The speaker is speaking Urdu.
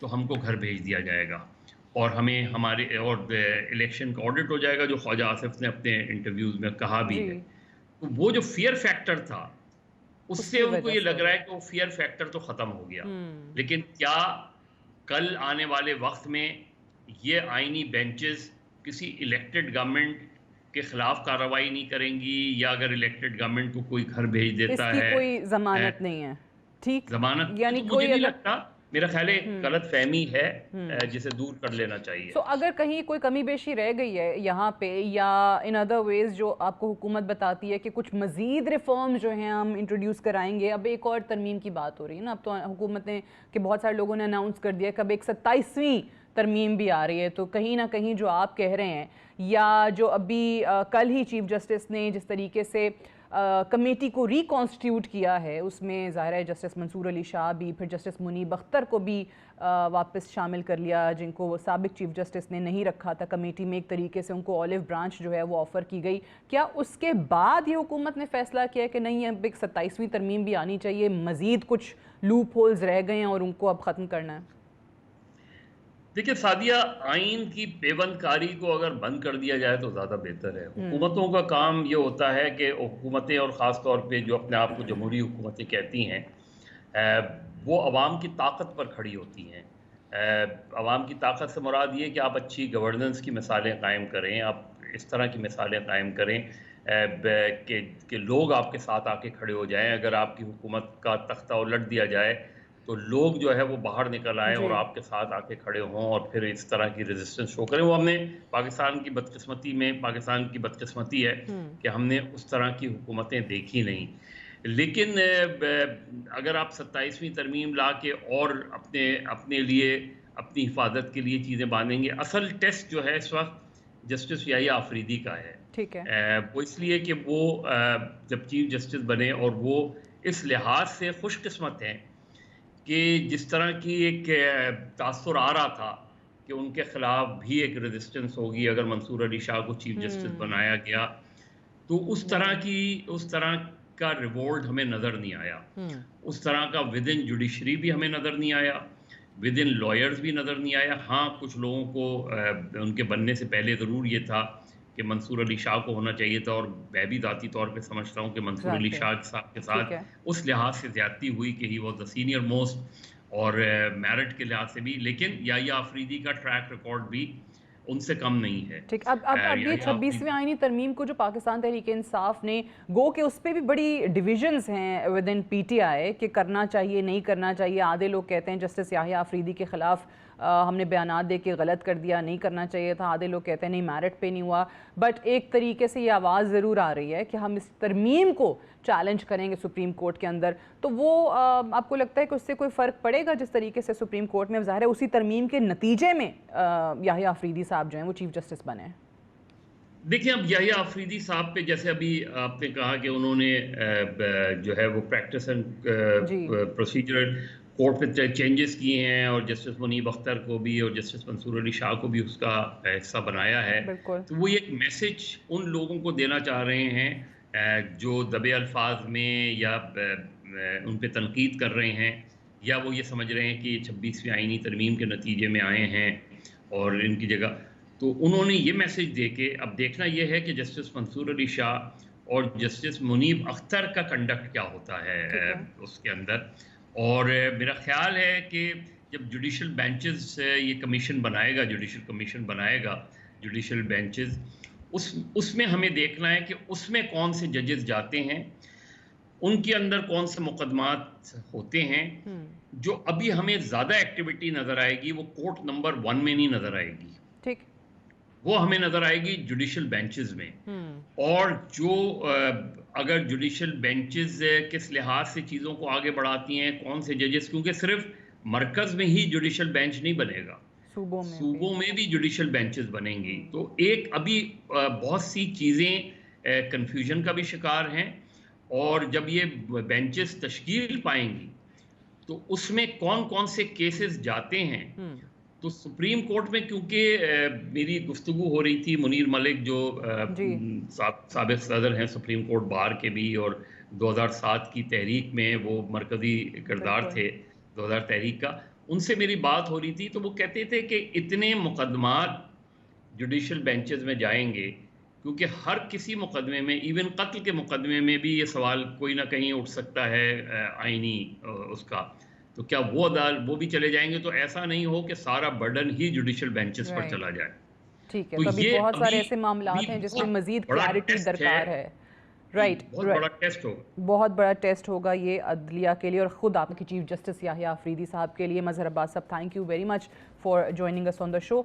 تو ہم کو گھر بھیج دیا جائے گا اور ہمیں ہمارے اور الیکشن کا آڈٹ ہو جائے گا، جو خواجہ آصف نے اپنے انٹرویوز میں کہا بھی جی، ہے. تو وہ جو فیئر فیکٹر تھا اس اس سے کی ان کو وجہ یہ سے ہو لگ رہا رہا ہے کہ وہ فیئر فیکٹر تو ختم ہو گیا. ہوں لیکن کیا کل آنے والے وقت میں یہ آئینی بینچز کسی الیکٹڈ گورنمنٹ کے خلاف کارروائی نہیں کریں گی، یا اگر الیکٹڈ گورنمنٹ کو کوئی گھر بھیج اس دیتا کی ہے کوئی ضمانت نہیں ہے؟ ٹھیک، ضمانت؟ یعنی تو مجھے کوئی نہیں اگر لگتا، میرا خیال ہے غلط فہمی ہے ہوں جسے دور کر لینا چاہیے. سو اگر کہیں کوئی کمی بیشی رہ گئی ہے یہاں پہ، یا ان ادر ویز جو آپ کو حکومت بتاتی ہے کہ کچھ مزید ریفارم جو ہیں ہم انٹروڈیوس کرائیں گے، اب ایک اور ترمیم کی بات ہو رہی ہے نا، اب تو حکومت نے کہ بہت سارے لوگوں نے اناؤنس کر دیا کہ اب ایک 27ویں ترمیم بھی آ رہی ہے، تو کہیں نہ کہیں جو آپ کہہ رہے ہیں، یا جو ابھی کل ہی چیف جسٹس نے جس طریقے سے کمیٹی کو ریکانسٹیٹیوٹ کیا ہے، اس میں ظاہر ہے جسٹس منصور علی شاہ بھی، پھر جسٹس منیب اختر کو بھی واپس شامل کر لیا، جن کو سابق چیف جسٹس نے نہیں رکھا تھا کمیٹی میں، ایک طریقے سے ان کو اولیو برانچ جو ہے وہ آفر کی گئی. کیا اس کے بعد یہ حکومت نے فیصلہ کیا کہ نہیں، اب ایک 27ویں ترمیم بھی آنی چاہیے، مزید کچھ لوپ ہولز رہ گئے ہیں اور ان کو اب ختم کرنا ہے؟ دیکھیں سعدیہ، آئین کی پیوند کاری کو اگر بند کر دیا جائے تو زیادہ بہتر ہے. حکومتوں کا کام یہ ہوتا ہے کہ حکومتیں، اور خاص طور پہ جو اپنے آپ کو جمہوری حکومتیں کہتی ہیں، وہ عوام کی طاقت پر کھڑی ہوتی ہیں. عوام کی طاقت سے مراد یہ کہ آپ اچھی گورننس کی مثالیں قائم کریں، آپ اس طرح کی مثالیں قائم کریں کہ لوگ آپ کے ساتھ آ کے کھڑے ہو جائیں. اگر آپ کی حکومت کا تختہ الٹ دیا جائے تو لوگ جو ہے وہ باہر نکل آئیں اور جی آپ کے ساتھ آ کے کھڑے ہوں اور پھر اس طرح کی ریزسٹنس شو کریں. وہ ہم نے پاکستان کی بدقسمتی ہے کہ ہم نے اس طرح کی حکومتیں دیکھی نہیں. لیکن اگر آپ 27ویں ترمیم لا کے اور اپنے لیے، اپنی حفاظت کے لیے چیزیں باندھیں گے، اصل ٹیسٹ جو ہے اس وقت جسٹس یحییٰ آفریدی کا ہے. ٹھیک ہے. وہ اس لیے کہ وہ جب چیف جسٹس بنے، اور وہ اس لحاظ سے خوش قسمت ہیں کہ جس طرح کی ایک تاثر آ رہا تھا کہ ان کے خلاف بھی ایک ریزسٹنس ہوگی اگر منصور علی شاہ کو چیف جسٹس بنایا گیا، تو اس طرح کا ریوارڈ ہمیں نظر نہیں آیا. اس طرح کا ود ان جوڈیشری بھی ہمیں نظر نہیں آیا، ود ان لائرز بھی نظر نہیں آیا. ہاں، کچھ لوگوں کو ان کے بننے سے پہلے ضرور یہ تھا کہ منصور علی شاہ کو ہونا چاہیے تھا، اور میں بھی ذاتی طور پہ سمجھتا ہوں کہ منصور علی شاہ صاحب کے ساتھ اس لحاظ سے زیادتی ہوئی کہ he was the senior most, اور میرٹ کے لحاظ سے بھی. لیکن یحییٰ آفریدی کا ٹریک ریکارڈ بھی ان سے کم نہیں ہے. ٹھیک، اب یہ 26ویں آئینی ترمیم کو جو پاکستان تحریک انصاف نے، گو کہ اس پہ بھی بڑی ڈویژنز ہیں with in P T I کہ کرنا چاہیے نہیں کرنا چاہیے. آدھے لوگ کہتے ہیں جسٹس یحییٰ آفریدی کے خلاف ہم نے بیانات دے کے غلط کر دیا، نہیں کرنا چاہیے تھا. آدھے لوگ کہتے ہیں نہیں، میرٹ پہ نہیں ہوا. بٹ ایک طریقے سے یہ آواز ضرور آ رہی ہے کہ ہم اس ترمیم کو چیلنج کریں گے سپریم کورٹ کے اندر. تو وہ آپ کو لگتا ہے کہ اس سے کوئی فرق پڑے گا جس طریقے سے سپریم کورٹ میں ظاہر ہے اسی ترمیم کے نتیجے میں یحییٰ آفریدی صاحب جو ہیں وہ چیف جسٹس بنے ہیں؟ دیکھیں، اب یحییٰ آفریدی صاحب پہ جیسے ابھی آپ نے کہا کہ انہوں نے جو ہے وہ پریکٹس اینڈ پروسیجر کورٹ پہ چینجز کیے ہیں، اور جسٹس منیب اختر کو بھی اور جسٹس منصور علی شاہ کو بھی اس کا حصہ بنایا ہے. تو وہ ایک میسج ان لوگوں کو دینا چاہ رہے ہیں جو دبے الفاظ میں یا ان پہ تنقید کر رہے ہیں، یا وہ یہ سمجھ رہے ہیں کہ یہ 26ویں آئینی ترمیم کے نتیجے میں آئے ہیں اور ان کی جگہ. تو انہوں نے یہ میسج دے کے اب دیکھنا یہ ہے کہ جسٹس منصور علی شاہ اور جسٹس منیب اختر کا کنڈکٹ کیا ہوتا ہے اس کے اندر. اور میرا خیال ہے کہ جب جوڈیشل بینچز یہ کمیشن بنائے گا، جوڈیشل کمیشن بنائے گا، جوڈیشل بینچز، اس میں ہمیں دیکھنا ہے کہ اس میں کون سے ججز جاتے ہیں، ان کے اندر کون سے مقدمات ہوتے ہیں. جو ابھی ہمیں زیادہ ایکٹیویٹی نظر آئے گی وہ کورٹ نمبر 1 میں نہیں نظر آئے گی، ٹھیک، وہ ہمیں نظر آئے گی جوڈیشل بینچز میں. اور جو اگر جوڈیشل بینچز کس لحاظ سے چیزوں کو آگے بڑھاتی ہیں، کون سے ججز، کیونکہ صرف مرکز میں ہی جوڈیشل بینچ نہیں بنے گا، صوبوں میں بھی جوڈیشل بینچز بنیں گی. تو ایک ابھی بہت سی چیزیں کنفیوژن کا بھی شکار ہیں، اور جب یہ بینچز تشکیل پائیں گی تو اس میں کون کون سے کیسز جاتے ہیں. تو سپریم کورٹ میں کیونکہ میری گفتگو ہو رہی تھی، منیر ملک جو سابق صدر ہیں سپریم کورٹ بار کے بھی، اور 2007 کی تحریک میں وہ مرکزی کردار تھے 2000 تحریک کا، ان سے میری بات ہو رہی تھی تو وہ کہتے تھے کہ اتنے مقدمات جوڈیشل بینچز میں جائیں گے کیونکہ ہر کسی مقدمے میں ایون قتل کے مقدمے میں بھی یہ سوال کوئی نہ کہیں اٹھ سکتا ہے آئینی اس کا، تو کیا وہ بھی چلے جائیں گے تو ایسا نہیں ہو کہ سارا برڈن ہی جوڈیشل بینچز پر چلا جائے. ٹھیک ہے، تو ابھی بہت سارے ایسے معاملات ہیں جس میں مزید کلیئرٹی درکار ہے. رائٹ، بہت بڑا ٹیسٹ ہوگا، بہت بڑا ٹیسٹ ہوگا یہ عدلیہ کے لیے اور خود آپ کی چیف جسٹس یحییٰ آفریدی صاحب کے لیے. مظہر عباس صاحب، thank you very much for joining اس آن دا شو.